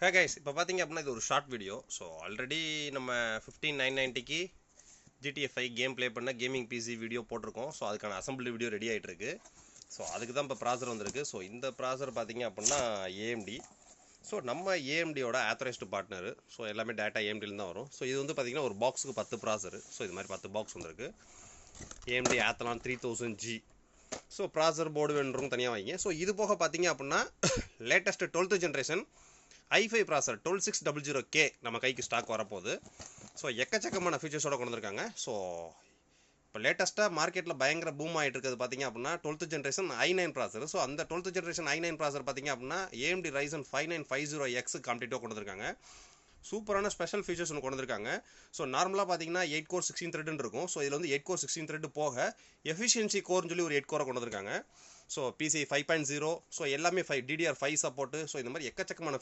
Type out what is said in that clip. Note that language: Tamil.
ஹே கைஸ், இப்போ பார்த்தீங்க அப்படின்னா இது ஒரு ஷார்ட் வீடியோ. ஸோ ஆல்ரெடி நம்ம 15990க்கு GTA 5 கேம் ப்ளே பண்ண கேமிங் பிசி வீடியோ போட்டிருக்கோம். ஸோ அதுக்கான அசம்பிளி வீடியோ ரெடி ஆகிட்டு இருக்கு. ஸோ அதுக்கு தான் இப்போ ப்ராசர் வந்திருக்கு. ஸோ இந்த ப்ராசர் பார்த்தீங்க அப்படின்னா ஏஎம்டி. ஸோ நம்ம ஏஎம்டியோட ஆத்தரைஸ்டு பார்ட்னர். ஸோ எல்லாமே டேட்டா ஏஎம்டியில் தான் வரும். ஸோ இது வந்து பார்த்தீங்கன்னா ஒரு பாக்ஸுக்கு 10 ப்ராசர். ஸோ இது மாதிரி 10 பாக்ஸ் வந்திருக்கு. AMD Athlon 3000G. So processor board வேணுறவங்க தனியாக வாங்கிங்க. ஸோ இது போக பார்த்தீங்க அப்படின்னா லேட்டஸ்ட் 12th ஜென்ரேஷன் i5 ப்ராசர் 12600K நம்ம கைக்கு ஸ்டாக் வரப்போகுது. ஸோ எக்கச்சக்கமான ஃபீச்சர்ஸோட கொண்டு வந்திருக்காங்க. ஸோ இப்போ லேட்டஸ்ட்டாக மார்க்கெட்டில் பயங்கர பூம் ஆகிட்டு இருக்கிறது பார்த்தீங்க அப்படின்னா 12th ஜென்ரேஷன் i9 ப்ராசர். ஸோ அந்த 12th ஜென்ரேஷன் i9 ப்ராசர் பார்த்தீங்க அப்படின்னா AMD Ryzen 5950X காம்படிட்டிவாக கொண்டு வந்திருக்காங்க. சூப்பரான ஸ்பெஷல் ஃபீச்சர்ஸ் ஒன்று கொண்டு வந்திருக்காங்க. ஸோ நார்மலாக பார்த்தீங்கன்னா 8 கோர் 16 த்ரெட்னு இருக்கும். ஸோ இதில் வந்து 8 கோர் 16 த்ரெட் போக எஃபிஷியன்சி கோர்னு சொல்லி ஒரு 8 கோரை கொண்டு வந்திருக்காங்க. So PCI 5.0. ஸோ எல்லாமே DDR5 சப்போர்ட்டு. ஸோ இந்த மாதிரி எக்கச்சக்கமான ஃபீச்சர்ஸ்